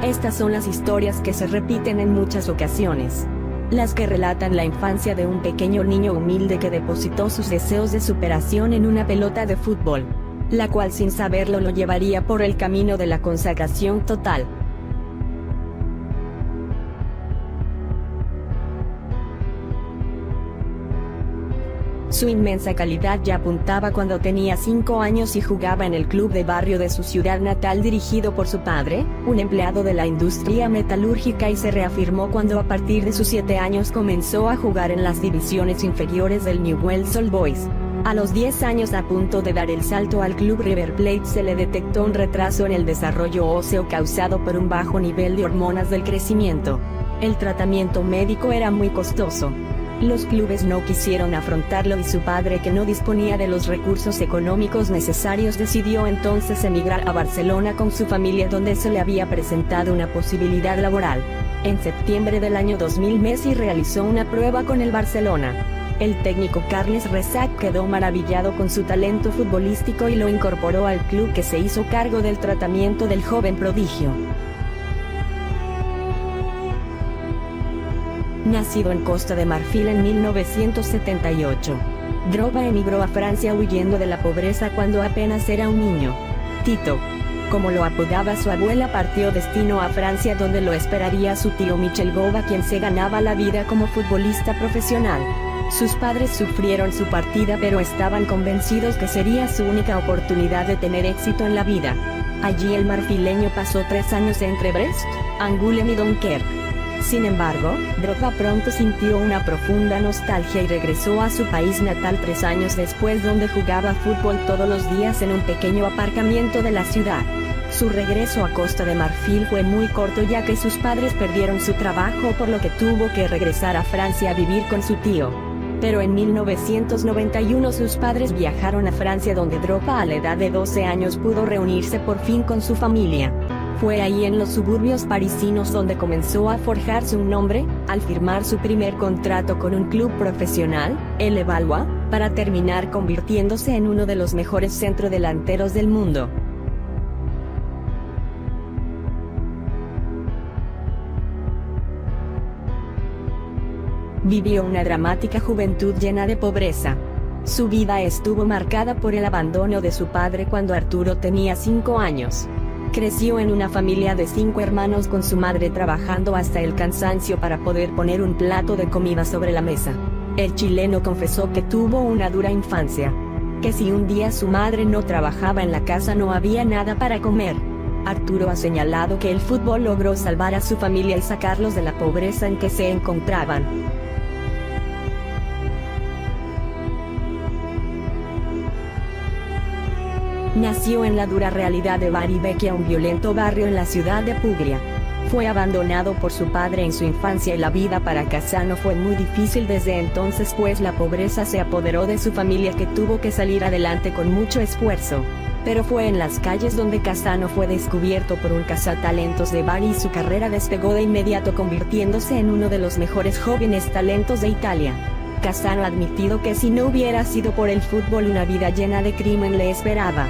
Estas son las historias que se repiten en muchas ocasiones. Las que relatan la infancia de un pequeño niño humilde que depositó sus deseos de superación en una pelota de fútbol, la cual sin saberlo lo llevaría por el camino de la consagración total. Su inmensa calidad ya apuntaba cuando tenía 5 años y jugaba en el club de barrio de su ciudad natal dirigido por su padre, un empleado de la industria metalúrgica, y se reafirmó cuando a partir de sus 7 años comenzó a jugar en las divisiones inferiores del Newell's Old Boys. A los 10 años, a punto de dar el salto al club River Plate, se le detectó un retraso en el desarrollo óseo causado por un bajo nivel de hormonas del crecimiento. El tratamiento médico era muy costoso. Los clubes no quisieron afrontarlo y su padre, que no disponía de los recursos económicos necesarios, decidió entonces emigrar a Barcelona con su familia, donde se le había presentado una posibilidad laboral. En septiembre del año 2000 Messi realizó una prueba con el Barcelona. El técnico Carles Rexach quedó maravillado con su talento futbolístico y lo incorporó al club, que se hizo cargo del tratamiento del joven prodigio. Nacido en Costa de Marfil en 1978, Drogba emigró a Francia huyendo de la pobreza cuando apenas era un niño. Tito, como lo apodaba su abuela, partió destino a Francia, donde lo esperaría su tío Michel Gauba, quien se ganaba la vida como futbolista profesional. Sus padres sufrieron su partida, pero estaban convencidos que sería su única oportunidad de tener éxito en la vida. Allí el marfileño pasó 3 años entre Brest, Angoulême y Dunkerque. Sin embargo, Drogba pronto sintió una profunda nostalgia y regresó a su país natal 3 años después, donde jugaba fútbol todos los días en un pequeño aparcamiento de la ciudad. Su regreso a Costa de Marfil fue muy corto, ya que sus padres perdieron su trabajo, por lo que tuvo que regresar a Francia a vivir con su tío. Pero en 1991 sus padres viajaron a Francia, donde Drogba, a la edad de 12 años, pudo reunirse por fin con su familia. Fue ahí, en los suburbios parisinos, donde comenzó a forjarse un nombre, al firmar su primer contrato con un club profesional, el Levallois, para terminar convirtiéndose en uno de los mejores centrodelanteros del mundo. Vivió una dramática juventud llena de pobreza. Su vida estuvo marcada por el abandono de su padre cuando Arturo tenía 5 años. Creció en una familia de 5 hermanos, con su madre trabajando hasta el cansancio para poder poner un plato de comida sobre la mesa. El chileno confesó que tuvo una dura infancia, que si un día su madre no trabajaba en la casa no había nada para comer. Arturo ha señalado que el fútbol logró salvar a su familia y sacarlos de la pobreza en que se encontraban. Nació en la dura realidad de Bari Vecchia, un violento barrio en la ciudad de Puglia. Fue abandonado por su padre en su infancia y la vida para Cassano fue muy difícil desde entonces, pues la pobreza se apoderó de su familia, que tuvo que salir adelante con mucho esfuerzo. Pero fue en las calles donde Cassano fue descubierto por un cazatalentos de Bari y su carrera despegó de inmediato, convirtiéndose en uno de los mejores jóvenes talentos de Italia. Cassano ha admitido que si no hubiera sido por el fútbol, una vida llena de crimen le esperaba.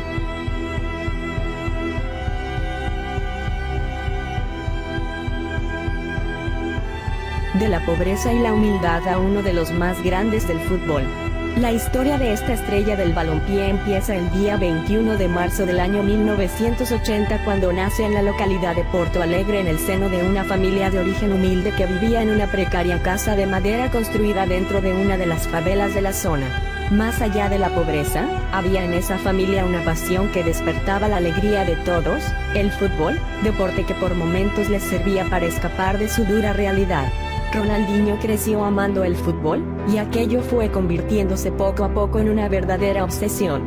De la pobreza y la humildad a uno de los más grandes del fútbol. La historia de esta estrella del balompié empieza el día 21 de marzo del año 1980, cuando nace en la localidad de Porto Alegre, en el seno de una familia de origen humilde que vivía en una precaria casa de madera construida dentro de una de las favelas de la zona. Más allá de la pobreza, había en esa familia una pasión que despertaba la alegría de todos: el fútbol, deporte que por momentos les servía para escapar de su dura realidad. Ronaldinho creció amando el fútbol, y aquello fue convirtiéndose poco a poco en una verdadera obsesión.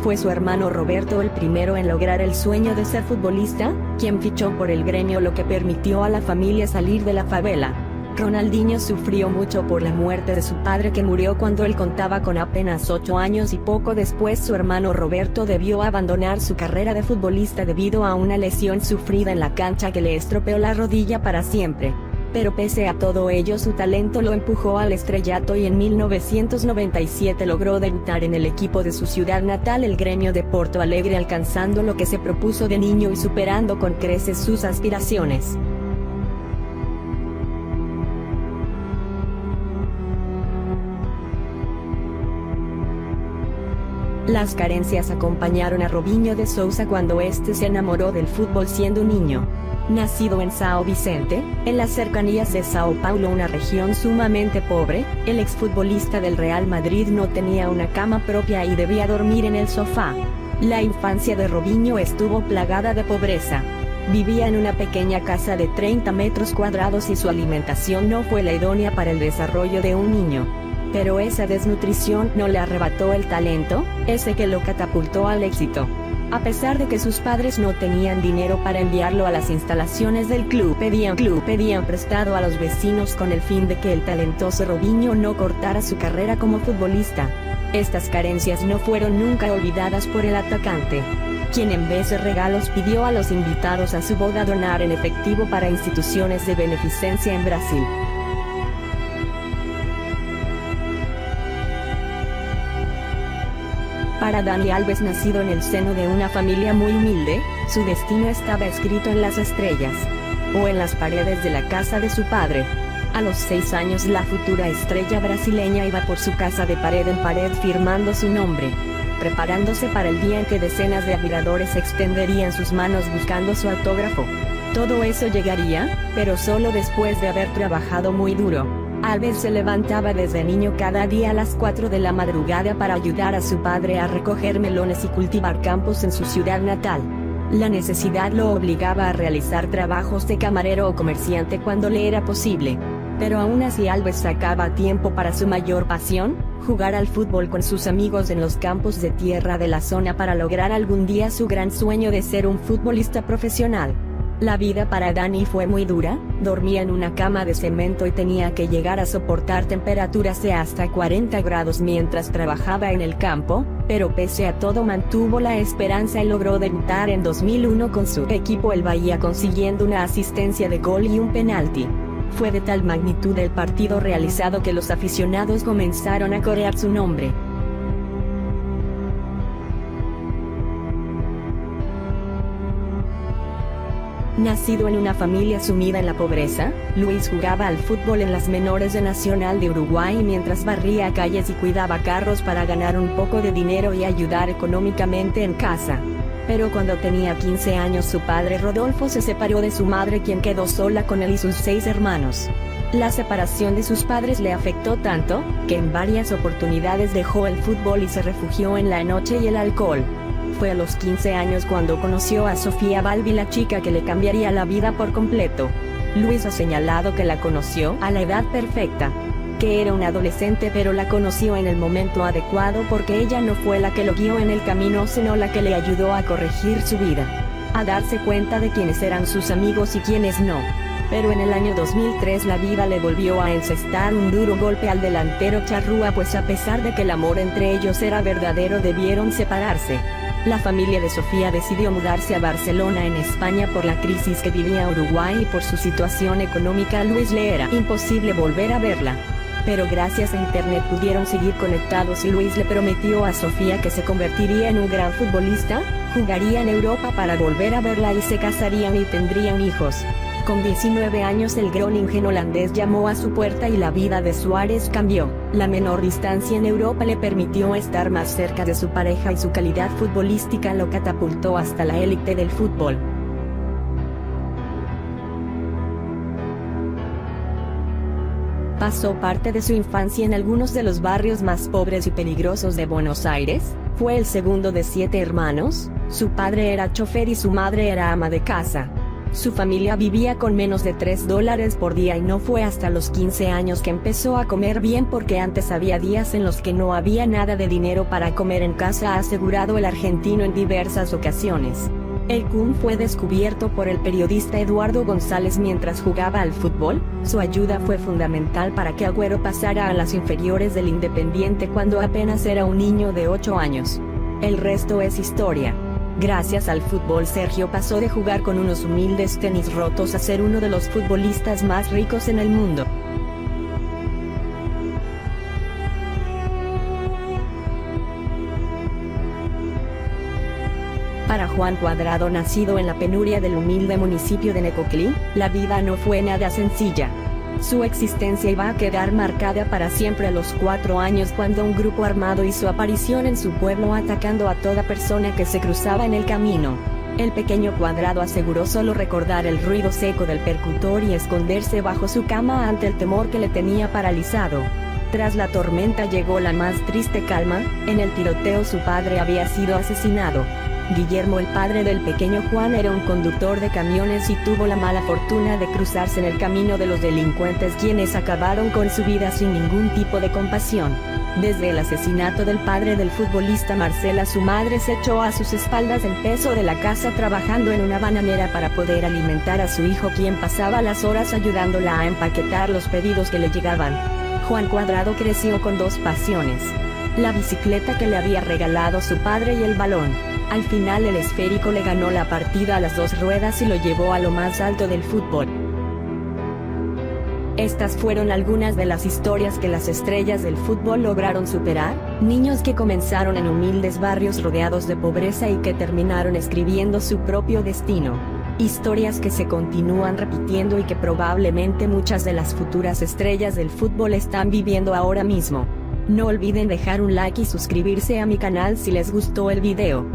Fue su hermano Roberto el primero en lograr el sueño de ser futbolista, quien fichó por el gremio, lo que permitió a la familia salir de la favela. Ronaldinho sufrió mucho por la muerte de su padre, que murió cuando él contaba con apenas 8 años, y poco después su hermano Roberto debió abandonar su carrera de futbolista debido a una lesión sufrida en la cancha que le estropeó la rodilla para siempre. Pero pese a todo ello su talento lo empujó al estrellato y en 1997 logró debutar en el equipo de su ciudad natal, el Gremio de Porto Alegre, alcanzando lo que se propuso de niño y superando con creces sus aspiraciones. Las carencias acompañaron a Robinho de Sousa cuando este se enamoró del fútbol siendo un niño. Nacido en São Vicente, en las cercanías de Sao Paulo, una región sumamente pobre, el exfutbolista del Real Madrid no tenía una cama propia y debía dormir en el sofá. La infancia de Robinho estuvo plagada de pobreza. Vivía en una pequeña casa de 30 metros cuadrados y su alimentación no fue la idónea para el desarrollo de un niño. Pero esa desnutrición no le arrebató el talento, ese que lo catapultó al éxito. A pesar de que sus padres no tenían dinero para enviarlo a las instalaciones del club, pedían prestado a los vecinos con el fin de que el talentoso Robinho no cortara su carrera como futbolista. Estas carencias no fueron nunca olvidadas por el atacante, quien en vez de regalos pidió a los invitados a su boda donar en efectivo para instituciones de beneficencia en Brasil. Para Dani Alves, nacido en el seno de una familia muy humilde, su destino estaba escrito en las estrellas, o en las paredes de la casa de su padre. A los 6 años la futura estrella brasileña iba por su casa de pared en pared firmando su nombre, preparándose para el día en que decenas de admiradores extenderían sus manos buscando su autógrafo. Todo eso llegaría, pero solo después de haber trabajado muy duro. Alves se levantaba desde niño cada día a las 4 de la madrugada para ayudar a su padre a recoger melones y cultivar campos en su ciudad natal. La necesidad lo obligaba a realizar trabajos de camarero o comerciante cuando le era posible. Pero aún así Alves sacaba tiempo para su mayor pasión, jugar al fútbol con sus amigos en los campos de tierra de la zona para lograr algún día su gran sueño de ser un futbolista profesional. La vida para Dani fue muy dura, dormía en una cama de cemento y tenía que llegar a soportar temperaturas de hasta 40 grados mientras trabajaba en el campo, pero pese a todo mantuvo la esperanza y logró debutar en 2001 con su equipo el Bahía, consiguiendo una asistencia de gol y un penalti. Fue de tal magnitud el partido realizado que los aficionados comenzaron a corear su nombre. Nacido en una familia sumida en la pobreza, Luis jugaba al fútbol en las menores de Nacional de Uruguay mientras barría calles y cuidaba carros para ganar un poco de dinero y ayudar económicamente en casa. Pero cuando tenía 15 años su padre Rodolfo se separó de su madre, quien quedó sola con él y sus 6 hermanos. La separación de sus padres le afectó tanto, que en varias oportunidades dejó el fútbol y se refugió en la noche y el alcohol. Fue a los 15 años cuando conoció a Sofía Balbi, la chica que le cambiaría la vida por completo. Luis ha señalado que la conoció a la edad perfecta, que era un adolescente, pero la conoció en el momento adecuado porque ella no fue la que lo guió en el camino, sino la que le ayudó a corregir su vida, a darse cuenta de quiénes eran sus amigos y quiénes no. Pero en el año 2003 la vida le volvió a encestar un duro golpe al delantero charrúa, pues a pesar de que el amor entre ellos era verdadero, debieron separarse. La familia de Sofía decidió mudarse a Barcelona, en España, por la crisis que vivía Uruguay y por su situación económica. A Luis le era imposible volver a verla. Pero gracias a internet pudieron seguir conectados y Luis le prometió a Sofía que se convertiría en un gran futbolista, jugaría en Europa para volver a verla y se casarían y tendrían hijos. Con 19 años el Groningen holandés llamó a su puerta y la vida de Suárez cambió. La menor distancia en Europa le permitió estar más cerca de su pareja y su calidad futbolística lo catapultó hasta la élite del fútbol. Pasó parte de su infancia en algunos de los barrios más pobres y peligrosos de Buenos Aires. Fue el segundo de 7 hermanos, su padre era chofer y su madre era ama de casa. Su familia vivía con menos de $3 por día y no fue hasta los 15 años que empezó a comer bien, porque antes había días en los que no había nada de dinero para comer en casa, ha asegurado el argentino en diversas ocasiones. El Kun fue descubierto por el periodista Eduardo González mientras jugaba al fútbol. Su ayuda fue fundamental para que Agüero pasara a las inferiores del Independiente cuando apenas era un niño de 8 años. El resto es historia. Gracias al fútbol Sergio pasó de jugar con unos humildes tenis rotos a ser uno de los futbolistas más ricos en el mundo. Para Juan Cuadrado, nacido en la penuria del humilde municipio de Necoclí, la vida no fue nada sencilla. Su existencia iba a quedar marcada para siempre a los 4 años cuando un grupo armado hizo aparición en su pueblo atacando a toda persona que se cruzaba en el camino. El pequeño Cuadrado aseguró solo recordar el ruido seco del percutor y esconderse bajo su cama ante el temor que le tenía paralizado. Tras la tormenta llegó la más triste calma. En el tiroteo su padre había sido asesinado. Guillermo, el padre del pequeño Juan, era un conductor de camiones y tuvo la mala fortuna de cruzarse en el camino de los delincuentes, quienes acabaron con su vida sin ningún tipo de compasión. Desde el asesinato del padre del futbolista Marcela, su madre se echó a sus espaldas el peso de la casa trabajando en una bananera para poder alimentar a su hijo, quien pasaba las horas ayudándola a empaquetar los pedidos que le llegaban. Juan Cuadrado creció con 2 pasiones: la bicicleta que le había regalado su padre y el balón. Al final el esférico le ganó la partida a las 2 ruedas y lo llevó a lo más alto del fútbol. Estas fueron algunas de las historias que las estrellas del fútbol lograron superar, niños que comenzaron en humildes barrios rodeados de pobreza y que terminaron escribiendo su propio destino. Historias que se continúan repitiendo y que probablemente muchas de las futuras estrellas del fútbol están viviendo ahora mismo. No olviden dejar un like y suscribirse a mi canal si les gustó el video.